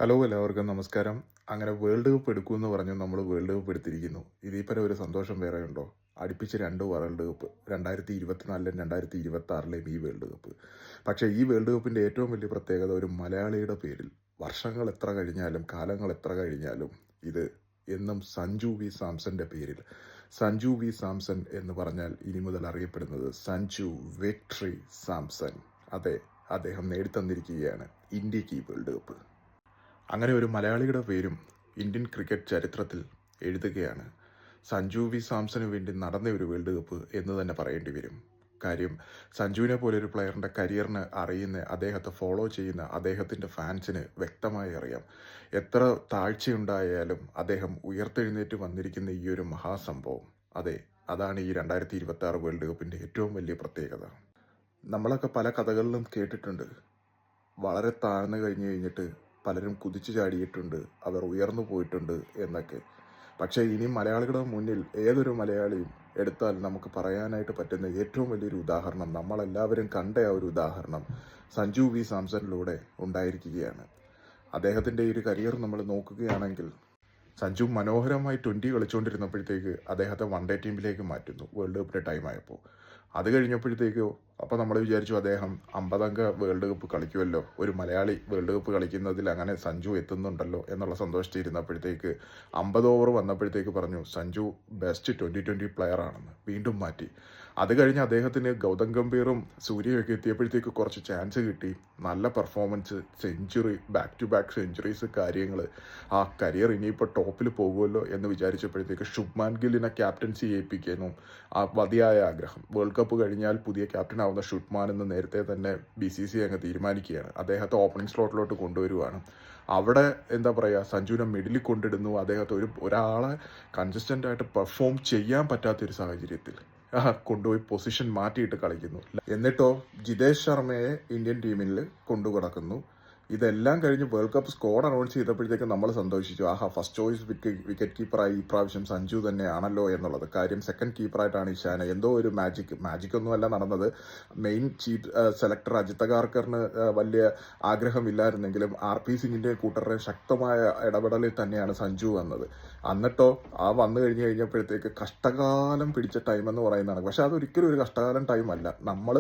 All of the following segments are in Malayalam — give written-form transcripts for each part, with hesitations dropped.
ഹലോ എല്ലാവർക്കും നമസ്കാരം. അങ്ങനെ വേൾഡ് കപ്പ് എടുക്കുമെന്ന് പറഞ്ഞു നമ്മൾ വേൾഡ് കപ്പ് എടുത്തിരിക്കുന്നു. ഇതിൽ പരം ഒരു സന്തോഷം വേറെ ഉണ്ടോ? അടുപ്പിച്ച് 2 വേൾഡ് കപ്പ് 2024ലെയും 2026ലെയും ഈ വേൾഡ് കപ്പ്. പക്ഷേ ഈ വേൾഡ് കപ്പിൻ്റെ ഏറ്റവും വലിയ പ്രത്യേകത ഒരു മലയാളിയുടെ പേരിൽ വർഷങ്ങൾ എത്ര കഴിഞ്ഞാലും കാലങ്ങൾ എത്ര കഴിഞ്ഞാലും ഇത് എന്നും സഞ്ജു വി സാംസന്റെ പേരിൽ. സഞ്ജു വി സാംസൺ എന്ന് പറഞ്ഞാൽ ഇനി മുതൽ അറിയപ്പെടുന്നത് സഞ്ജു വിക്ടറി സാംസൺ. അതെ, അദ്ദേഹം നേടിത്തന്നിരിക്കുകയാണ് ഇന്ത്യക്ക് ഈ വേൾഡ് കപ്പ്. അങ്ങനെ ഒരു മലയാളിയുടെ പേരും ഇന്ത്യൻ ക്രിക്കറ്റ് ചരിത്രത്തിൽ എഴുതുകയാണ്. സഞ്ജു വി സാംസന് വേണ്ടി നടന്ന ഒരു വേൾഡ് കപ്പ് എന്ന് തന്നെ പറയേണ്ടി വരും. കാര്യം സഞ്ജുവിനെ പോലെ ഒരു പ്ലെയറിൻ്റെ കരിയറിന് അറിയുന്ന, അദ്ദേഹത്തെ ഫോളോ ചെയ്യുന്ന അദ്ദേഹത്തിൻ്റെ ഫാൻസിന് വ്യക്തമായി അറിയാം. എത്ര താഴ്ചയുണ്ടായാലും അദ്ദേഹം ഉയർത്തെഴുന്നേറ്റ് വന്നിരിക്കുന്ന ഈ ഒരു മഹാസംഭവം, അതെ, അതാണ് ഈ 2026 വേൾഡ് കപ്പിൻ്റെ ഏറ്റവും വലിയ പ്രത്യേകത. നമ്മളൊക്കെ പല കഥകളിലും കേട്ടിട്ടുണ്ട്. വളരെ താഴ്ന്നു കഴിഞ്ഞിട്ട് പലരും കുതിച്ചു ചാടിയിട്ടുണ്ട്, അവർ ഉയർന്നു പോയിട്ടുണ്ട് എന്നൊക്കെ. പക്ഷേ ഇനി മലയാളികളുടെ മുന്നിൽ ഏതൊരു മലയാളിയും എടുത്താൽ നമുക്ക് പറയാനായിട്ട് പറ്റുന്ന ഏറ്റവും വലിയൊരു ഉദാഹരണം, നമ്മളെല്ലാവരും കണ്ട ആ ഒരു ഉദാഹരണം സഞ്ജു വി സാംസണിലൂടെ ഉണ്ടായിരിക്കുകയാണ്. അദ്ദേഹത്തിൻ്റെ ഈ ഒരു കരിയർ നമ്മൾ നോക്കുകയാണെങ്കിൽ സഞ്ജു മനോഹരമായി 20 കളിച്ചുകൊണ്ടിരുന്നപ്പോഴത്തേക്ക് അദ്ദേഹത്തെ വൺ ഡേ ടീമിലേക്ക് മാറ്റുന്നു വേൾഡ് കപ്പിൻ്റെ ടൈമായപ്പോൾ. അത് കഴിഞ്ഞപ്പോഴത്തേക്കോ അപ്പോൾ നമ്മൾ വിചാരിച്ചു അദ്ദേഹം 50 അംഗ വേൾഡ് കപ്പ് കളിക്കുമല്ലോ, ഒരു മലയാളി വേൾഡ് കപ്പ് കളിക്കുന്നതിൽ അങ്ങനെ സഞ്ജു എത്തുന്നുണ്ടല്ലോ എന്നുള്ള സന്തോഷത്തിരുന്നപ്പോഴത്തേക്ക് 50 ഓവർ വന്നപ്പോഴത്തേക്ക് പറഞ്ഞു സഞ്ജു ബെസ്റ്റ് 2020 പ്ലെയർ ആണെന്ന്. വീണ്ടും മാറ്റി. അത് കഴിഞ്ഞ് അദ്ദേഹത്തിന് ഗൗതം ഗംഭീറും സൂര്യയൊക്കെ എത്തിയപ്പോഴത്തേക്ക് കുറച്ച് ചാൻസ് കിട്ടി. നല്ല performance, century, back to back centuries, കാര്യങ്ങൾ. ആ കരിയർ ഇനിയിപ്പോൾ ടോപ്പിൽ പോകുമല്ലോ എന്ന് വിചാരിച്ചപ്പോഴത്തേക്ക് ശുഭ്മാൻ ഗില്ലിനെ ക്യാപ്റ്റൻസി ഏൽപ്പിക്കുന്നു. ആ മതിയായ ആഗ്രഹം, വേൾഡ് കപ്പ് കഴിഞ്ഞാൽ പുതിയ ക്യാപ്റ്റൻ ആവുന്ന ശുഭ്മാൻ എന്ന് നേരത്തെ തന്നെ BCCI അങ്ങ് തീരുമാനിക്കുകയാണ്. അദ്ദേഹത്തെ ഓപ്പണിംഗ് സ്ലോട്ടിലോട്ട് കൊണ്ടുവരുവാണ്. അവിടെ എന്താ പറയുക, സഞ്ജുവിനെ മിഡിലിൽ കൊണ്ടിടുന്നു. അദ്ദേഹത്തെ ഒരാളെ കൺസിസ്റ്റൻ്റ് ആയിട്ട് പെർഫോം ചെയ്യാൻ പറ്റാത്തൊരു സാഹചര്യത്തിൽ കൊണ്ടുപോയി പൊസിഷൻ മാറ്റിയിട്ട് കളിക്കുന്നു. എന്നിട്ടോ ജിതേഷ് ശർമ്മയെ ഇന്ത്യൻ ടീമിൽ കൊണ്ടുകിടക്കുന്നു. ഇതെല്ലാം കഴിഞ്ഞ് വേൾഡ് കപ്പ് സ്കോഡ് അനൗൺസ് ചെയ്തപ്പോഴത്തേക്കും നമ്മൾ സന്തോഷിച്ചു. ഫസ്റ്റ് ചോയ്സ് വിക്കറ്റ് കീപ്പറായി ഇപ്രാവശ്യം സഞ്ജു തന്നെയാണല്ലോ എന്നുള്ളത്. കാര്യം സെക്കൻഡ് കീപ്പറായിട്ടാണ് ഇഷാന. എന്തോ ഒരു മാജിക് ഒന്നുമല്ല നടന്നത്. മെയിൻ ചീഫ് സെലക്ടർ അജിത് അഗാർക്കറിന് വലിയ ആഗ്രഹമില്ലായിരുന്നെങ്കിലും RP സിംഗിൻ്റെ കൂട്ടരുടെ ശക്തമായ ഇടപെടലിൽ തന്നെയാണ് സഞ്ജു വന്നത്. എന്നിട്ടോ വന്നു കഴിഞ്ഞപ്പോഴത്തേക്ക് കഷ്ടകാലം പിടിച്ച ടൈം എന്ന് പറയുന്നതാണ്. പക്ഷെ അതൊരിക്കലും ഒരു കഷ്ടകാലം ടൈമല്ല. നമ്മൾ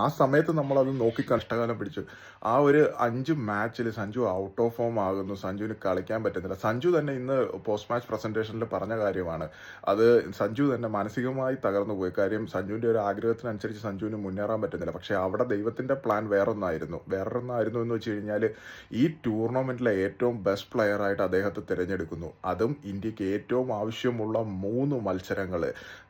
ആ സമയത്ത് നമ്മളത് നോക്കി കഷ്ടകാലം പിടിച്ചു. ആ ഒരു 5 മാച്ചിൽ സഞ്ജു ഔട്ട് ഓഫ് ഫോം ആകുന്നു, സഞ്ജുവിന് കളിക്കാൻ പറ്റുന്നില്ല. സഞ്ജു തന്നെ ഇന്ന് പോസ്റ്റ് മാച്ച് പ്രസന്റേഷനിൽ പറഞ്ഞ കാര്യമാണ്. അത് സഞ്ജു തന്നെ മാനസികമായി തകർന്നു പോയി. കാര്യം സഞ്ജുവിൻ്റെ ഒരു ആഗ്രഹത്തിനനുസരിച്ച് സഞ്ജുവിന് മുന്നേറാൻ പറ്റുന്നില്ല. പക്ഷേ അവിടെ ദൈവത്തിൻ്റെ പ്ലാൻ വേറൊന്നായിരുന്നു എന്ന് വെച്ച് കഴിഞ്ഞാൽ ഈ ടൂർണമെൻറ്റിലെ ഏറ്റവും ബെസ്റ്റ് പ്ലെയറായിട്ട് അദ്ദേഹത്തെ തിരഞ്ഞെടുക്കുന്നു. അതും ഇന്ത്യക്ക് ഏറ്റവും ആവശ്യമുള്ള 3 മത്സരങ്ങൾ,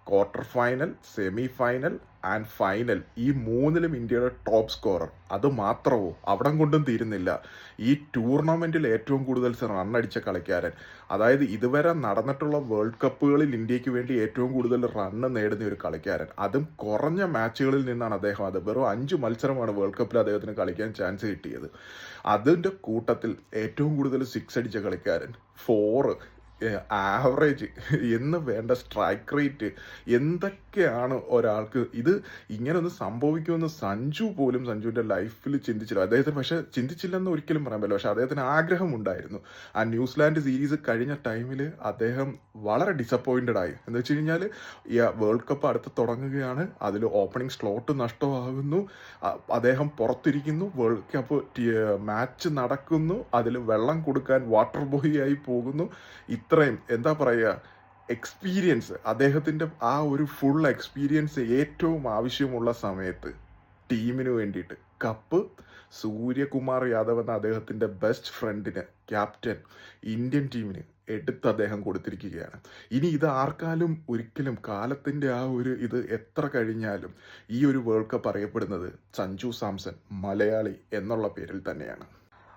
quarter final, semi final and final, ഈ 3ലും ഇന്ത്യയുടെ ടോപ്പ് സ്കോറർ. അത് മാത്രമോ, അവിടം കൊണ്ടും തീരുന്നില്ല, ഈ ടൂർണമെൻറ്റിൽ ഏറ്റവും കൂടുതൽ റണ്ണടിച്ച കളിക്കാരൻ. അതായത് ഇതുവരെ നടന്നിട്ടുള്ള വേൾഡ് കപ്പുകളിൽ ഇന്ത്യക്ക് വേണ്ടി ഏറ്റവും കൂടുതൽ റണ്ണ് നേടുന്ന ഒരു കളിക്കാരൻ. അതും കുറഞ്ഞ മാച്ചുകളിൽ നിന്നാണ് അദ്ദേഹം. അത് വെറും 5 മത്സരമാണ് വേൾഡ് കപ്പിൽ അദ്ദേഹത്തിന് കളിക്കാൻ ചാൻസ് കിട്ടിയത്. അതിൻ്റെ കൂട്ടത്തിൽ ഏറ്റവും കൂടുതൽ 6 അടിച്ച കളിക്കാരൻ, 4 ആവറേജ് എന്ന് വേണ്ട സ്ട്രൈക്ക് റേറ്റ്, എന്തൊക്കെയാണ് ഒരാൾക്ക്. ഇത് ഇങ്ങനൊന്ന് സംഭവിക്കുമെന്ന് സഞ്ജു പോലും സഞ്ജുവിൻ്റെ ലൈഫിൽ ചിന്തിച്ചില്ല. അദ്ദേഹത്തിന് പക്ഷേ ചിന്തിച്ചില്ലെന്ന് ഒരിക്കലും പറയാൻ പറ്റില്ല. പക്ഷേ അദ്ദേഹത്തിന് ആഗ്രഹമുണ്ടായിരുന്നു. ആ ന്യൂസിലാൻഡ് സീരീസ് കഴിഞ്ഞ ടൈമിൽ അദ്ദേഹം വളരെ ഡിസപ്പോയിൻറ്റഡ് ആയി. എന്ന് വെച്ച് കഴിഞ്ഞാൽ ഈ വേൾഡ് കപ്പ് അടുത്ത് തുടങ്ങുകയാണ്, അതിൽ ഓപ്പണിംഗ് സ്ലോട്ട് നഷ്ടമാകുന്നു, അദ്ദേഹം പുറത്തിരിക്കുന്നു, വേൾഡ് കപ്പ് മാച്ച് നടക്കുന്നു, അതിൽ വെള്ളം കൊടുക്കാൻ വാട്ടർ ബോയ് ആയി പോകുന്നു. ഇത്രയും എന്താ പറയുക, എക്സ്പീരിയൻസ്, അദ്ദേഹത്തിൻ്റെ ആ ഒരു ഫുൾ എക്സ്പീരിയൻസ് ഏറ്റവും ആവശ്യമുള്ള സമയത്ത് ടീമിന് വേണ്ടിയിട്ട് കപ്പ് സൂര്യകുമാർ യാദവ് എന്ന അദ്ദേഹത്തിൻ്റെ ബെസ്റ്റ് ഫ്രണ്ടിന്, ക്യാപ്റ്റൻ, ഇന്ത്യൻ ടീമിന് എടുത്ത് അദ്ദേഹം കൊടുത്തിരിക്കുകയാണ്. ഇനി ഇത് ആർക്കാലും ഒരിക്കലും കാലത്തിൻ്റെ ആ ഒരു ഇത് എത്ര കഴിഞ്ഞാലും ഈ ഒരു വേൾഡ് കപ്പ് അറിയപ്പെടുന്നത് സഞ്ജു സാംസൺ മലയാളി എന്നുള്ള പേരിൽ തന്നെയാണ്.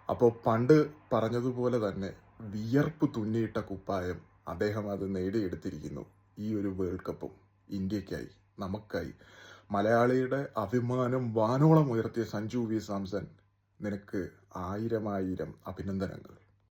അപ്പോൾ പണ്ട് പറഞ്ഞതുപോലെ തന്നെ വിയർപ്പ് തുന്നിയിട്ട കുപ്പായം അദ്ദേഹം അത് നേടിയെടുത്തിരിക്കുന്നു. ഈ ഒരു വേൾഡ് കപ്പും ഇന്ത്യക്കായി, നമുക്കായി, മലയാളിയുടെ അഭിമാനം വാനോളം ഉയർത്തിയ സഞ്ജു വി സാംസൺ, നിനക്ക് 1000 അഭിനന്ദനങ്ങൾ.